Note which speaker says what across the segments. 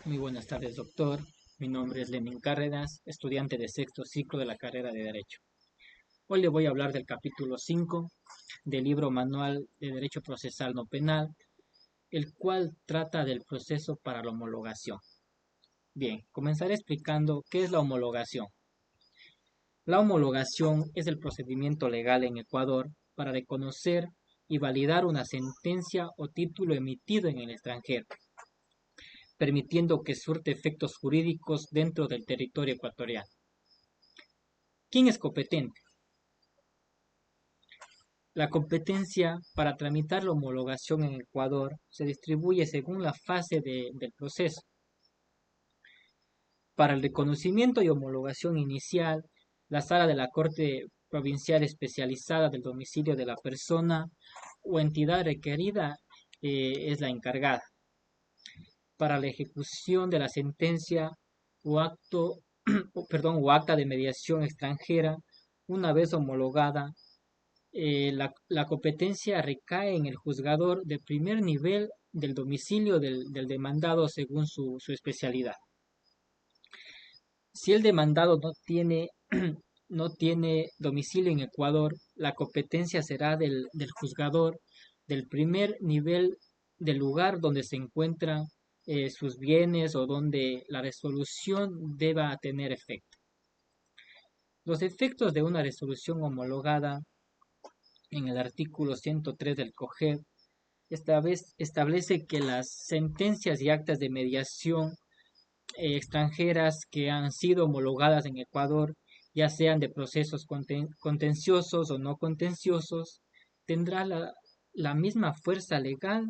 Speaker 1: Muy buenas tardes, doctor. Mi nombre es Lenin Cárdenas, estudiante de sexto ciclo de la carrera de Derecho. Hoy le voy a hablar del capítulo 5 del libro Manual de Derecho Procesal No Penal, el cual trata del proceso para la homologación. Bien, comenzaré explicando qué es la homologación. La homologación es el procedimiento legal en Ecuador para reconocer y validar una sentencia o título emitido en el extranjero, permitiendo que surte efectos jurídicos dentro del territorio ecuatoriano. ¿Quién es competente? La competencia para tramitar la homologación en Ecuador se distribuye según la fase del proceso. Para el reconocimiento y homologación inicial, la sala de la Corte Provincial Especializada del domicilio de la persona o entidad requerida es la encargada. Para la ejecución de la sentencia o o acta de mediación extranjera, una vez homologada, la competencia recae en el juzgador de primer nivel del domicilio del demandado según su especialidad. Si el demandado no tiene domicilio en Ecuador, la competencia será del juzgador del primer nivel del lugar donde se encuentran sus bienes o donde la resolución deba tener efecto. Los efectos de una resolución homologada en el artículo 103 del COGEB establece que las sentencias y actas de mediación extranjeras que han sido homologadas en Ecuador, ya sean de procesos contenciosos o no contenciosos, tendrá la misma fuerza legal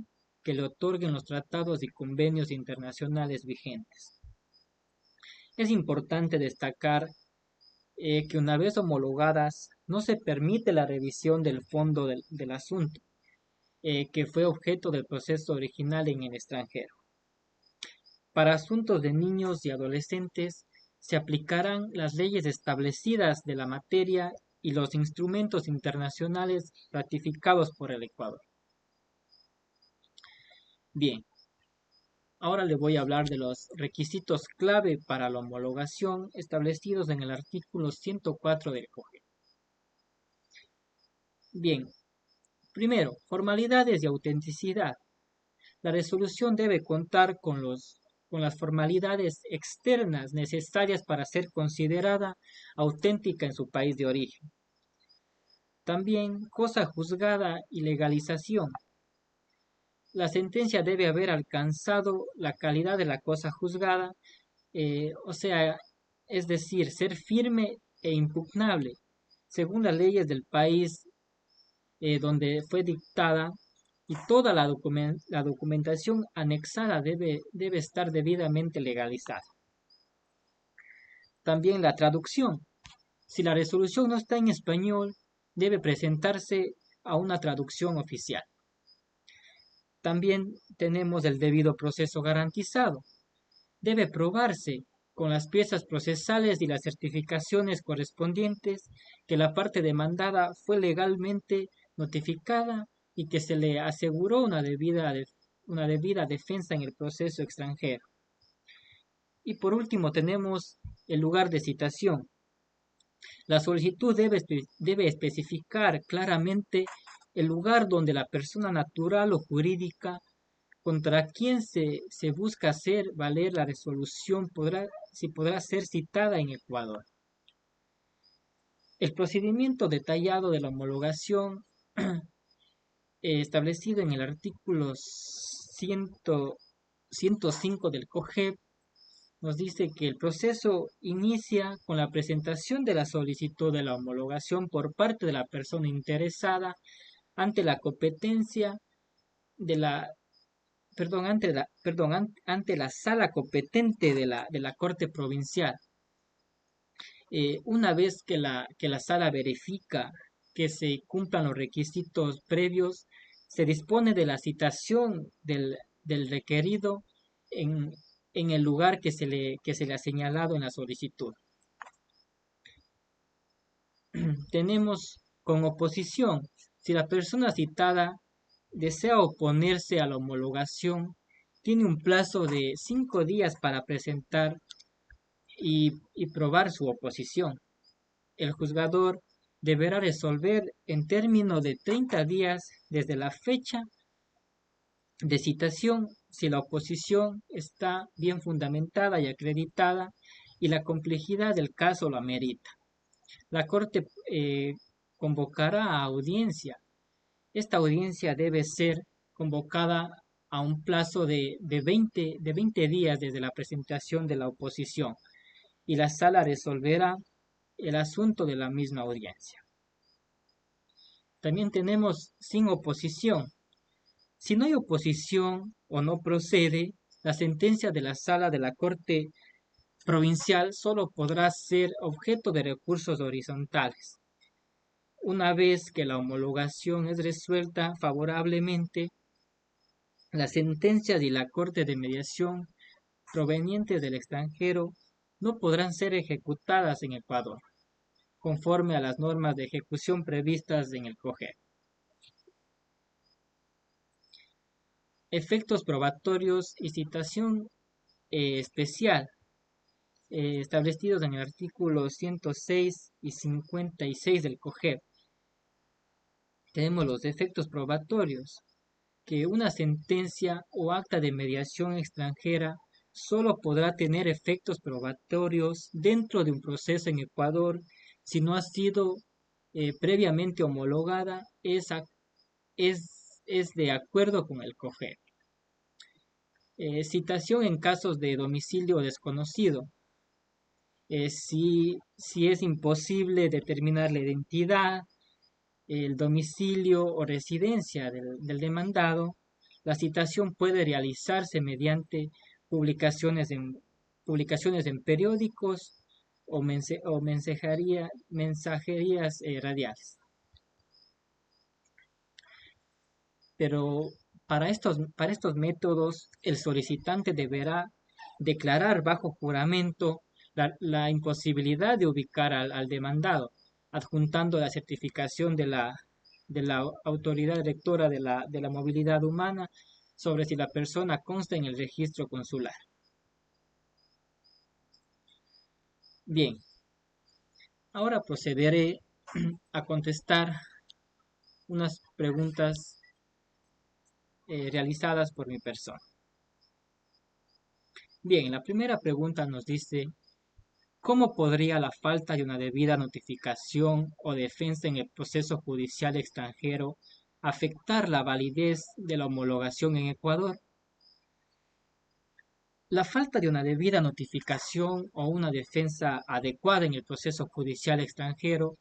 Speaker 1: que le otorguen los tratados y convenios internacionales vigentes. Es importante destacar que una vez homologadas no se permite la revisión del fondo del asunto, que fue objeto del proceso original en el extranjero. Para asuntos de niños y adolescentes se aplicarán las leyes establecidas de la materia y los instrumentos internacionales ratificados por el Ecuador. Bien, ahora le voy a hablar de los requisitos clave para la homologación establecidos en el artículo 104 del COGEB. Bien, primero, formalidades y autenticidad. La resolución debe contar con las formalidades externas necesarias para ser considerada auténtica en su país de origen. También, cosa juzgada y legalización. La sentencia debe haber alcanzado la calidad de la cosa juzgada, es decir, ser firme e impugnable, según las leyes del país donde fue dictada, y toda la documentación anexada debe estar debidamente legalizada. También la traducción. Si la resolución no está en español, debe presentarse a una traducción oficial. También tenemos el debido proceso garantizado. Debe probarse con las piezas procesales y las certificaciones correspondientes que la parte demandada fue legalmente notificada y que se le aseguró una debida defensa en el proceso extranjero. Y por último tenemos el lugar de citación. La solicitud debe especificar claramente el lugar donde la persona natural o jurídica contra quien se busca hacer valer la resolución podrá ser citada en Ecuador. El procedimiento detallado de la homologación establecido en el artículo 105 del COGEB nos dice que el proceso inicia con la presentación de la solicitud de la homologación por parte de la persona interesada ante la competencia de la ante la sala competente de la Corte Provincial. Una vez que la sala verifica que se cumplan los requisitos previos, se dispone de la citación del requerido en el lugar que se le ha señalado en la solicitud. Tenemos con oposición. Si la persona citada desea oponerse a la homologación, tiene un plazo de 5 días para presentar y probar su oposición. El juzgador deberá resolver en términos de 30 días desde la fecha de citación si la oposición está bien fundamentada y acreditada y la complejidad del caso lo amerita. La Corte convocará a audiencia. Esta audiencia debe ser convocada a un plazo de 20 días desde la presentación de la oposición y la sala resolverá el asunto de la misma audiencia. También tenemos sin oposición. Si no hay oposición o no procede, la sentencia de la sala de la Corte provincial solo podrá ser objeto de recursos horizontales. Una vez que la homologación es resuelta favorablemente, las sentencias de la Corte de Mediación provenientes del extranjero no podrán ser ejecutadas en Ecuador, conforme a las normas de ejecución previstas en el COGEP. Efectos probatorios y citación especial establecidos en el artículo 106 y 56 del COGEP. Tenemos los efectos probatorios, que una sentencia o acta de mediación extranjera solo podrá tener efectos probatorios dentro de un proceso en Ecuador si no ha sido previamente homologada, es de acuerdo con el COGEP. Citación en casos de domicilio desconocido. Si es imposible determinar la identidad, el domicilio o residencia del demandado, la citación puede realizarse mediante publicaciones en periódicos o mensajerías radiales. Pero para estos métodos, el solicitante deberá declarar bajo juramento la imposibilidad de ubicar al demandado, adjuntando la certificación de la autoridad rectora de la movilidad humana sobre si la persona consta en el registro consular. Bien, ahora procederé a contestar unas preguntas realizadas por mi persona. Bien, la primera pregunta nos dice: ¿cómo podría la falta de una debida notificación o defensa en el proceso judicial extranjero afectar la validez de la homologación en Ecuador? La falta de una debida notificación o una defensa adecuada en el proceso judicial extranjero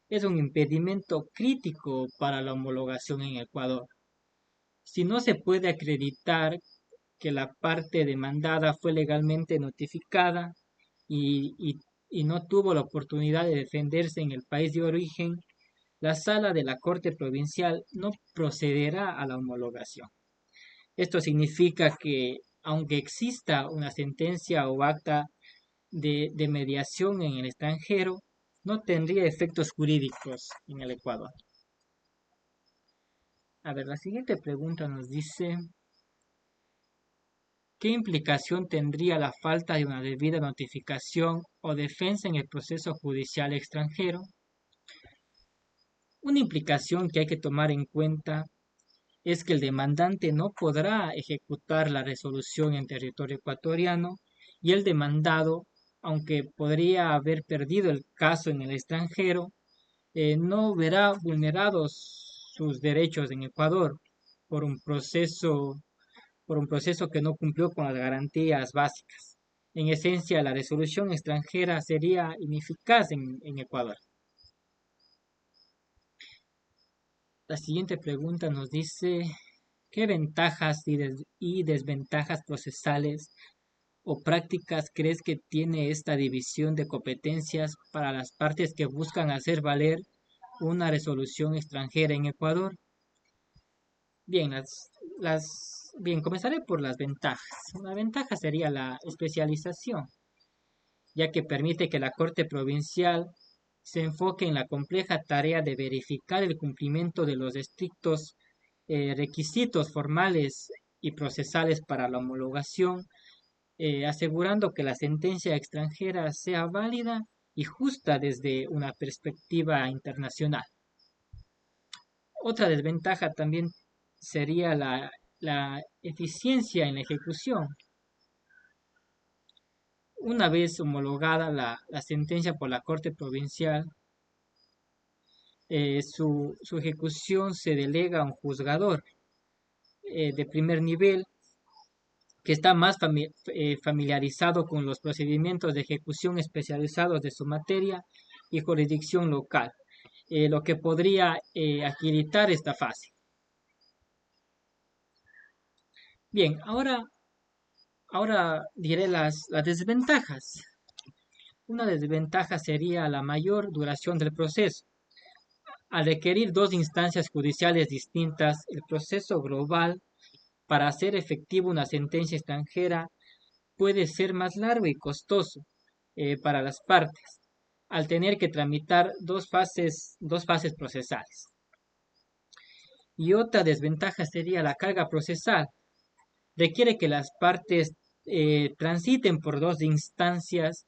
Speaker 1: es un impedimento crítico para la homologación en Ecuador. Si no se puede acreditar que la parte demandada fue legalmente notificada y no tuvo la oportunidad de defenderse en el país de origen, la sala de la Corte Provincial no procederá a la homologación. Esto significa que, aunque exista una sentencia o acta de mediación en el extranjero, no tendría efectos jurídicos en el Ecuador. A ver, la siguiente pregunta nos dice: ¿qué implicación tendría la falta de una debida notificación o defensa en el proceso judicial extranjero? Una implicación que hay que tomar en cuenta es que el demandante no podrá ejecutar la resolución en territorio ecuatoriano y el demandado, aunque podría haber perdido el caso en el extranjero, no verá vulnerados sus derechos en Ecuador por un proceso que no cumplió con las garantías básicas. En esencia, la resolución extranjera sería ineficaz en Ecuador. La siguiente pregunta nos dice: ¿qué ventajas y desventajas procesales o prácticas crees que tiene esta división de competencias para las partes que buscan hacer valer una resolución extranjera en Ecuador? Bien, comenzaré por las ventajas. Una ventaja sería la especialización, ya que permite que la Corte Provincial se enfoque en la compleja tarea de verificar el cumplimiento de los estrictos requisitos formales y procesales para la homologación, asegurando que la sentencia extranjera sea válida y justa desde una perspectiva internacional. Otra desventaja también sería la eficiencia en la ejecución. Una vez homologada la sentencia por la Corte Provincial, su ejecución se delega a un juzgador de primer nivel que está más familiarizado con los procedimientos de ejecución especializados de su materia y jurisdicción local, lo que podría agilitar esta fase. Bien, ahora diré las desventajas. Una desventaja sería la mayor duración del proceso. Al requerir dos instancias judiciales distintas, el proceso global para hacer efectiva una sentencia extranjera puede ser más largo y costoso para las partes, al tener que tramitar dos fases procesales. Y otra desventaja sería la carga procesal. Requiere que las partes transiten por dos instancias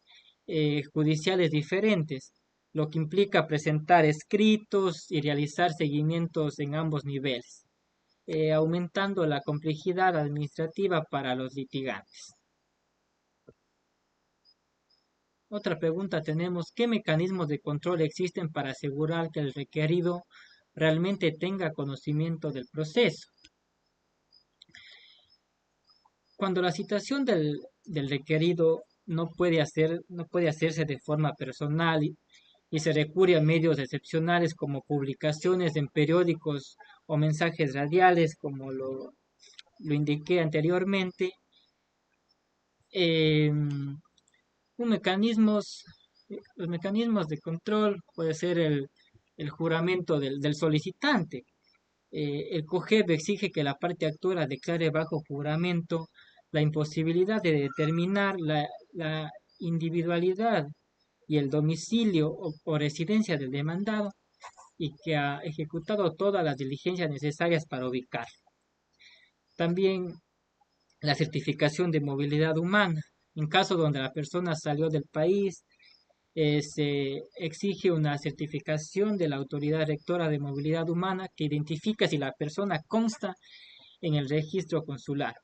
Speaker 1: judiciales diferentes, lo que implica presentar escritos y realizar seguimientos en ambos niveles, aumentando la complejidad administrativa para los litigantes. Otra pregunta tenemos, ¿qué mecanismos de control existen para asegurar que el requerido realmente tenga conocimiento del proceso? Cuando la citación del requerido no puede hacerse de forma personal y se recurre a medios excepcionales como publicaciones en periódicos o mensajes radiales, como lo indiqué anteriormente, eh, los mecanismos de control puede ser el juramento del solicitante. El COGEP exige que la parte actora declare bajo juramento la imposibilidad de determinar la individualidad y el domicilio o residencia del demandado y que ha ejecutado todas las diligencias necesarias para ubicar. También la certificación de movilidad humana. En caso donde la persona salió del país, se exige una certificación de la Autoridad Rectora de Movilidad Humana que identifica si la persona consta en el registro consular.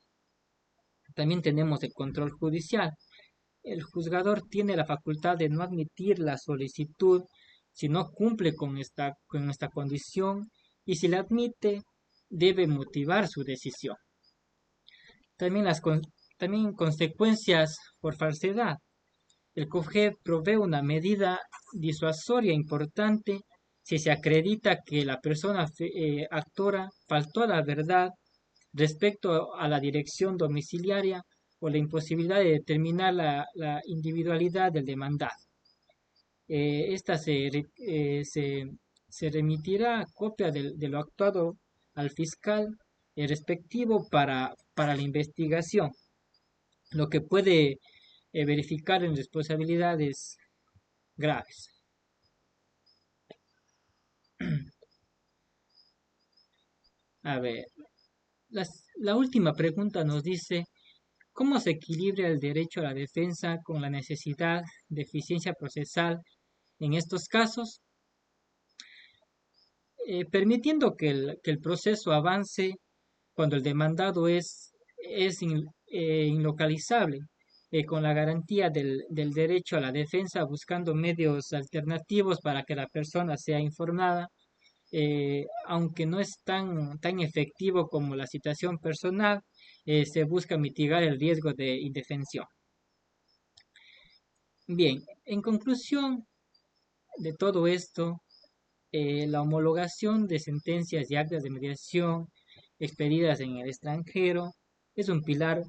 Speaker 1: También tenemos el control judicial. El juzgador tiene la facultad de no admitir la solicitud si no cumple con esta condición y si la admite, debe motivar su decisión. También consecuencias por falsedad. El COGEP provee una medida disuasoria importante si se acredita que la persona actora faltó a la verdad respecto a la dirección domiciliaria o la imposibilidad de determinar la individualidad del demandado. Esta se remitirá copia de lo actuado al fiscal respectivo para la investigación, lo que puede verificar en responsabilidades graves. A ver, la última pregunta nos dice, ¿cómo se equilibra el derecho a la defensa con la necesidad de eficiencia procesal en estos casos? Permitiendo que el proceso avance cuando el demandado es inlocalizable, con la garantía del derecho a la defensa, buscando medios alternativos para que la persona sea informada, aunque no es tan efectivo como la citación personal, se busca mitigar el riesgo de indefensión. Bien, en conclusión de todo esto, la homologación de sentencias y actas de mediación expedidas en el extranjero es un pilar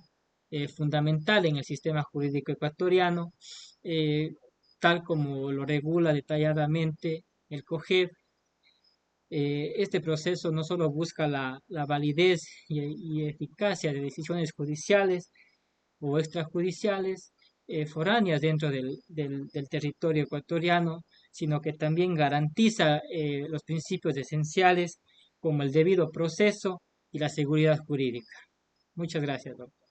Speaker 1: fundamental en el sistema jurídico ecuatoriano, eh, tal como lo regula detalladamente el COGEP. Este proceso no solo busca la validez y eficacia de decisiones judiciales o extrajudiciales foráneas dentro del territorio ecuatoriano, sino que también garantiza los principios esenciales como el debido proceso y la seguridad jurídica. Muchas gracias, doctor.